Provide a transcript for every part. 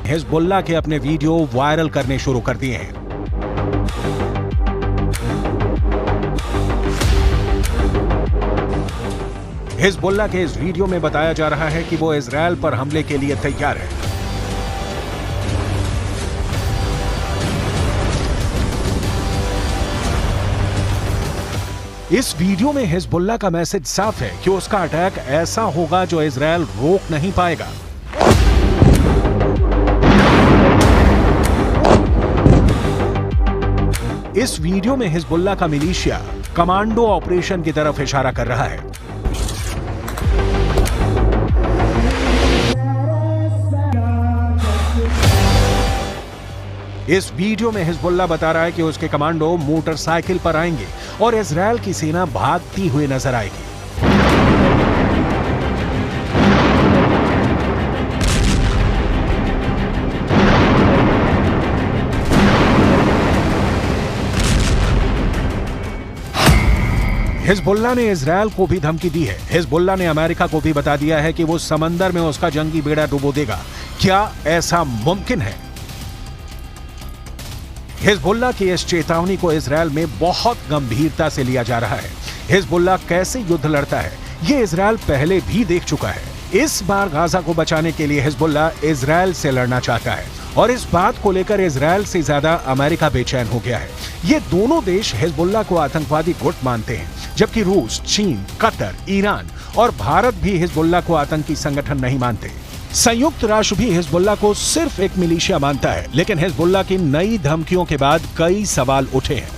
Hezbollah के अपने video viral करने शुरू कर दिए हैं। हिजबुल्लाह के इस वीडियो में बताया जा रहा है कि वो इजरायल पर हमले के लिए तैयार है। इस वीडियो में हिजबुल्लाह का मैसेज साफ है कि उसका अटैक ऐसा होगा जो इजरायल रोक नहीं पाएगा। इस वीडियो में हिजबुल्लाह का मिलिशिया कमांडो ऑपरेशन की तरफ इशारा कर रहा है। इस वीडियो में हिजबुल्लाह बता रहा है कि उसके कमांडो मोटरसाइकिल पर आएंगे और इजरायल की सेना भागती हुई नजर आएगी। हिजबुल्लाह ने इजरायल को भी धमकी दी है। हिजबुल्लाह ने अमेरिका को भी बता दिया है कि वो समंदर में उसका जंगी बेड़ा डुबो देगा। क्या ऐसा मुमकिन है? हिजबुल्लाह की इस चेतावनी को इजरायल में बहुत गंभीरता से लिया जा रहा है। हिजबुल्लाह कैसे युद्ध लड़ता है, ये इजरायल पहले भी देख चुका है। इस बार गाजा को बचाने के लिए हिजबुल्लाह इजरायल से लड़ना चाहता है और इस बात को लेकर इजरायल से ज्यादा अमेरिका बेचैन हो गया है। ये दोनों देश हिजबुल्लाह को आतंकवादी गुट मानते हैं, जबकि रूस, चीन, कतर, ईरान और भारत भी हिजबुल्लाह को आतंकी संगठन नहीं मानते। संयुक्त राष्ट्र भी हिजबुल्लाह को सिर्फ एक मिलिशिया मानता है, लेकिन हिजबुल्लाह की नई धमकियों के बाद कई सवाल उठे हैं।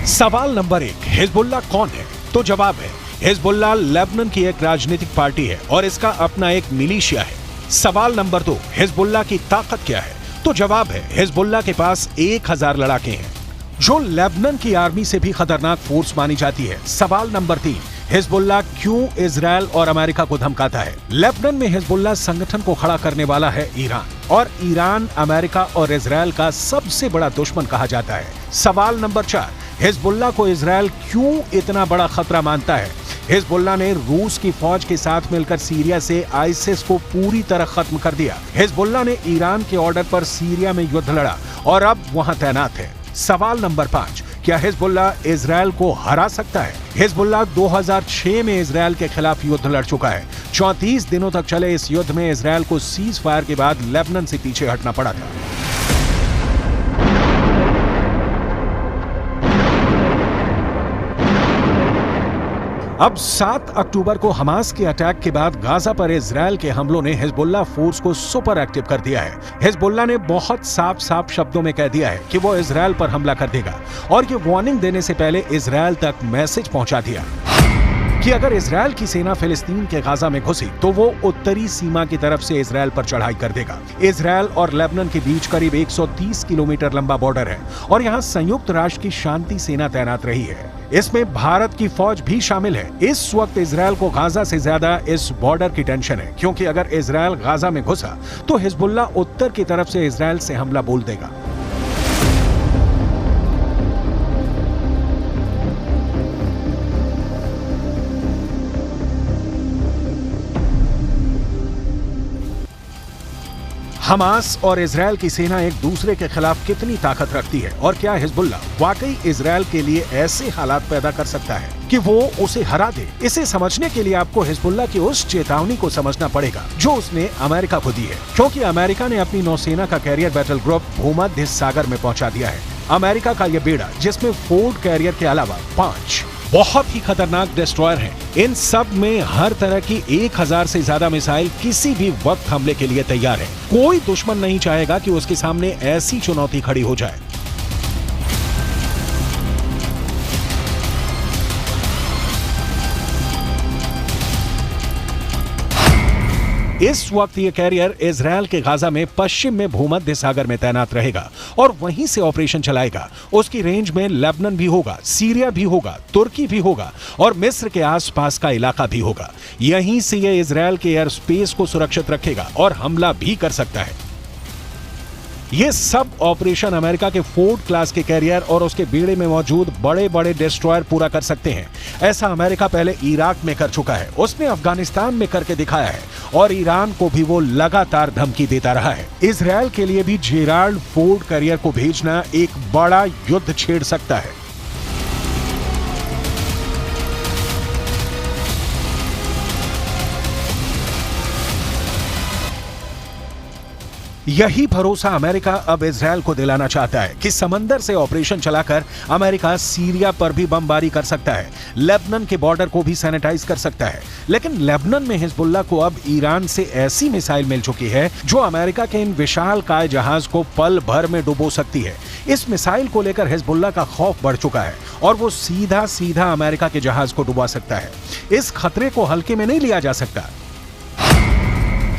सवाल नंबर 1, हिजबुल्लाह कौन है? तो जवाब है, हिजबुल्लाह लेबनान की एक राजनीतिक पार्टी है और इसका अपना एक मिलिशिया है। सवाल नंबर 2, हिजबुल्लाह की ताकत क्या है? तो जवाब है, हिजबुल्लाह के पास 1000 लड़ाके हैं, जो लेबनान की आर्मी से भी खतरनाक फोर्स मानी जाती है। सवाल नंबर 3, हिजबुल्लाह क्यों इजरायल और अमेरिका को धमकाता है? लेबनान में हिजबुल्लाह संगठन को खड़ा करने वाला है ईरान, और ईरान अमेरिका और इजरायल का सबसे बड़ा दुश्मन कहा जाता है। सवाल नंबर 4, हिजबुल्लाह को इजरायल क्यों इतना बड़ा खतरा मानता है? हिजबुल्लाह ने रूस की फौज के साथ मिलकर सीरिया से आईसिस को पूरी तरह खत्म कर दिया। हिजबुल्लाह ने ईरान के ऑर्डर पर सीरिया में युद्ध लड़ा और अब वहां तैनात है। सवाल नंबर 5, क्या हिजबुल्लाह इजरायल को हरा सकता है? हिजबुल्लाह 2006 में इजरायल के खिलाफ युद्ध लड़ चुका है। 34 दिनों तक चले इस युद्ध में इजरायल को सीज फायर के बाद लेबनान से पीछे हटना पड़ा था। अब 7 अक्टूबर को हमास के अटैक के बाद गाजा पर इजरायल के हमलों ने हिजबुल्लाह फोर्स को सुपर एक्टिव कर दिया है। हिजबुल्लाह ने बहुत साफ शब्दों में कह दिया है कि वो इजरायल पर हमला कर देगा और ये वार्निंग देने से पहले इजरायल तक मैसेज पहुंचा दिया कि अगर इजरायल की सेना फिलिस्तीन के गाजा में घुसी तो वो उत्तरी सीमा की तरफ से इजरायल पर चढ़ाई कर देगा। इजरायल और लेबनान के बीच करीब 130 किलोमीटर लंबा बॉर्डर है और यहाँ संयुक्त राष्ट्र की शांति सेना तैनात रही है। इसमें भारत की फौज भी शामिल है। इस वक्त इजरायल को गाजा से ज्यादा इस बॉर्डर की टेंशन है, क्योंकि अगर इजरायल गाजा में घुसा तो हिजबुल्लाह उत्तर की तरफ से इजरायल से हमला बोल देगा। हमास और इजरायल की सेना एक दूसरे के खिलाफ कितनी ताकत रखती है और क्या हिजबुल्लाह वाकई इजरायल के लिए ऐसे हालात पैदा कर सकता है कि वो उसे हरा दे? इसे समझने के लिए आपको हिजबुल्लाह की उस चेतावनी को समझना पड़ेगा जो उसने अमेरिका को दी है, क्योंकि अमेरिका ने अपनी नौसेना का कैरियर बैटल ग्रुप भूमध्य सागर में पहुंचा दिया है। अमेरिका का यह बेड़ा, जिसमें फोर्ड कैरियर के अलावा 5 बहुत ही खतरनाक डिस्ट्रॉयर हैं, इन सब में हर तरह की 1000 से ज्यादा मिसाइल किसी भी वक्त हमले के लिए तैयार है। कोई दुश्मन नहीं चाहेगा कि उसके सामने ऐसी चुनौती खड़ी हो जाए। इस वक्त ये कैरियर इजरायल के गाजा में पश्चिम में भूमध्य सागर में तैनात रहेगा और वहीं से ऑपरेशन चलाएगा। उसकी रेंज में लेबनान भी होगा, सीरिया भी होगा, तुर्की भी होगा और मिस्र के आसपास का इलाका भी होगा। यहीं से ये इजरायल के एयर स्पेस को सुरक्षित रखेगा और हमला भी कर सकता है। ये सब ऑपरेशन अमेरिका के फोर्ड क्लास के कैरियर और उसके बेड़े में मौजूद बड़े बड़े डिस्ट्रॉयर पूरा कर सकते हैं। ऐसा अमेरिका पहले इराक में कर चुका है, उसने अफगानिस्तान में करके दिखाया है और ईरान को भी वो लगातार धमकी देता रहा है। इजरायल के लिए भी जेराल्ड फोर्ड कैरियर को भेजना एक बड़ा युद्ध छेड़ सकता है। यही भरोसा अमेरिका अब इजरायल को दिलाना चाहता है कि समंदर से ऑपरेशन चलाकर अमेरिका सीरिया पर भी बमबारी कर सकता है, लेबनान के बॉर्डर को भी सैनिटाइज कर सकता है। लेकिन लेबनान में हिजबुल्लाह को अब ईरान से ऐसी मिसाइल मिल चुकी है जो अमेरिका के इन विशालकाय जहाज को पल भर में डुबो सकती है। इस मिसाइल को लेकर हिजबुल्लाह का खौफ बढ़ चुका है और वो सीधा सीधा अमेरिका के जहाज को डुबा सकता है। इस खतरे को हल्के में नहीं लिया जा सकता।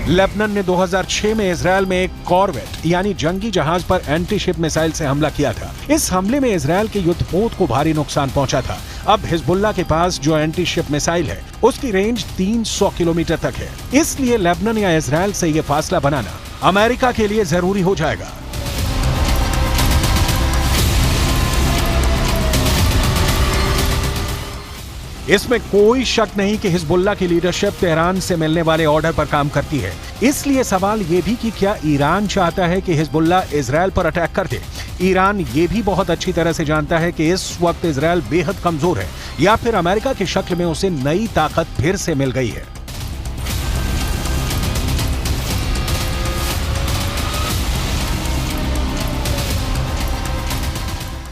लेबनान ने 2006 में इजरायल में एक कॉर्वेट यानी जंगी जहाज पर एंटी शिप मिसाइल से हमला किया था। इस हमले में इजरायल के युद्धपोत को भारी नुकसान पहुंचा था। अब हिजबुल्लाह के पास जो एंटी शिप मिसाइल है उसकी रेंज 300 किलोमीटर तक है। इसलिए लेबनान या इजरायल से यह फासला बनाना अमेरिका के लिए जरूरी हो जाएगा। इसमें कोई शक नहीं कि हिजबुल्लाह की लीडरशिप तेहरान से मिलने वाले ऑर्डर पर काम करती है। इसलिए सवाल यह भी कि क्या ईरान चाहता है कि हिजबुल्लाह इजरायल पर अटैक कर दे। ईरान ये भी बहुत अच्छी तरह से जानता है कि इस वक्त इजरायल बेहद कमजोर है या फिर अमेरिका की शक्ल में उसे नई ताकत फिर से मिल गई है।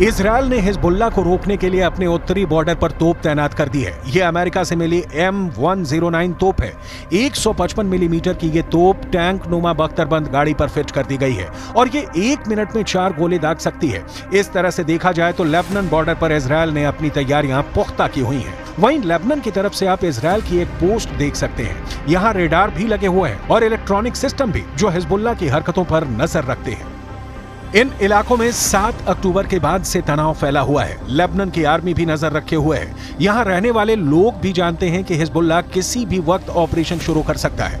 इजरायल ने हिजबुल्लाह को रोकने के लिए अपने उत्तरी बॉर्डर पर तोप तैनात कर दी है। ये अमेरिका से मिली M109 तोप है। 155 मिलीमीटर की ये तोप टैंक नुमा बख्तरबंद गाड़ी पर फिट कर दी गई है और ये 1 मिनट में 4 गोले दाग सकती है। इस तरह से देखा जाए तो लेबनान बॉर्डर पर इजरायल ने अपनी तैयारियां पुख्ता की हुई हैं। वहीं लेबनान की तरफ से आप इजरायल की एक पोस्ट देख सकते हैं। यहाँ रेडार भी लगे हुए हैं और इलेक्ट्रॉनिक सिस्टम भी जो हिजबुल्लाह की हरकतों पर नजर रखते हैं। इन इलाकों में 7 अक्टूबर के बाद से तनाव फैला हुआ है। लेबनान की आर्मी भी नजर रखे हुए है। यहाँ रहने वाले लोग भी जानते हैं कि हिजबुल्लाह किसी भी वक्त ऑपरेशन शुरू कर सकता है।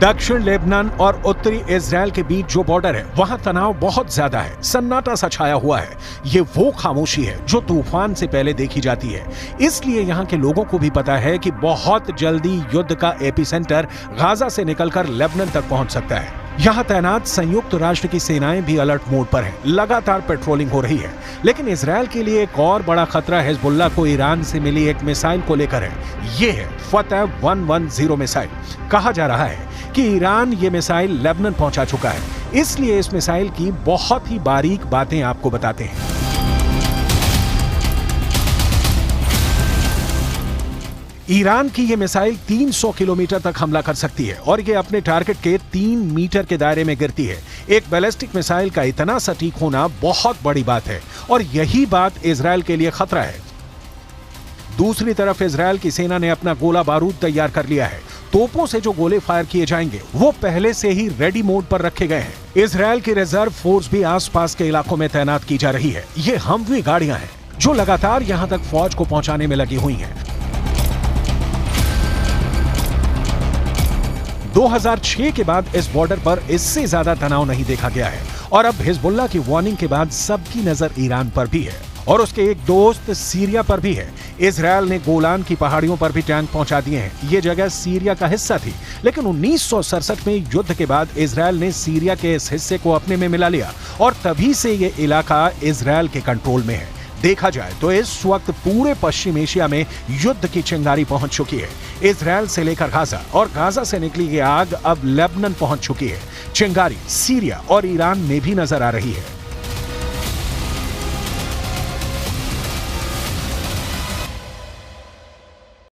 दक्षिण लेबनान और उत्तरी इजरायल के बीच जो बॉर्डर है वहां तनाव बहुत ज्यादा है। सन्नाटा सा छाया हुआ है। ये वो खामोशी है जो तूफान से पहले देखी जाती है। इसलिए यहाँ के लोगों को भी पता है कि बहुत जल्दी युद्ध का एपिसेंटर गाजा से निकलकर लेबनान तक पहुंच सकता है। यहाँ तैनात संयुक्त राष्ट्र की सेनाएं भी अलर्ट मोड पर हैं। लगातार पेट्रोलिंग हो रही है। लेकिन इजरायल के लिए एक और बड़ा खतरा हिजबुल्लाह को ईरान से मिली एक मिसाइल को लेकर है। ये है फतह 110 मिसाइल। कहा जा रहा है कि ईरान ये मिसाइल लेबनान पहुंचा चुका है। इसलिए इस मिसाइल की बहुत ही बारीक बातें आपको बताते हैं। ईरान की यह मिसाइल 300 किलोमीटर तक हमला कर सकती है और ये अपने टारगेट के 3 मीटर के दायरे में गिरती है। एक बैलिस्टिक मिसाइल का इतना सटीक होना बहुत बड़ी बात है और यही बात इजरायल के लिए खतरा है। दूसरी तरफ इजरायल की सेना ने अपना गोला बारूद तैयार कर लिया है। तोपों से जो गोले फायर किए जाएंगे वो पहले से ही रेडी मोड पर रखे गए हैं। इजरायल की रिजर्व फोर्स भी आसपास के इलाकों में तैनात की जा रही है। ये हमवी गाड़ियां हैं जो लगातार यहां तक फौज को पहुंचाने में लगी हुई हैं। 2006 के बाद इस बॉर्डर पर इससे ज्यादा तनाव नहीं देखा गया है और अब हिजबुल्लाह की वार्निंग के बाद सबकी नजर ईरान पर भी है और उसके एक दोस्त सीरिया पर भी है। इजरायल ने गोलान की पहाड़ियों पर भी टैंक पहुंचा दिए हैं। ये जगह सीरिया का हिस्सा थी, लेकिन 1967 में युद्ध के बाद इजरायल ने सीरिया के इस हिस्से को अपने में मिला लिया और तभी से ये इलाका इजरायल के कंट्रोल में है। देखा जाए तो इस वक्त पूरे पश्चिम एशिया में युद्ध की चिंगारी पहुंच चुकी है। इजरायल से लेकर गाजा और गाजा से निकली ये आग अब लेबनान पहुंच चुकी है। चिंगारी सीरिया और ईरान में भी नजर आ रही है।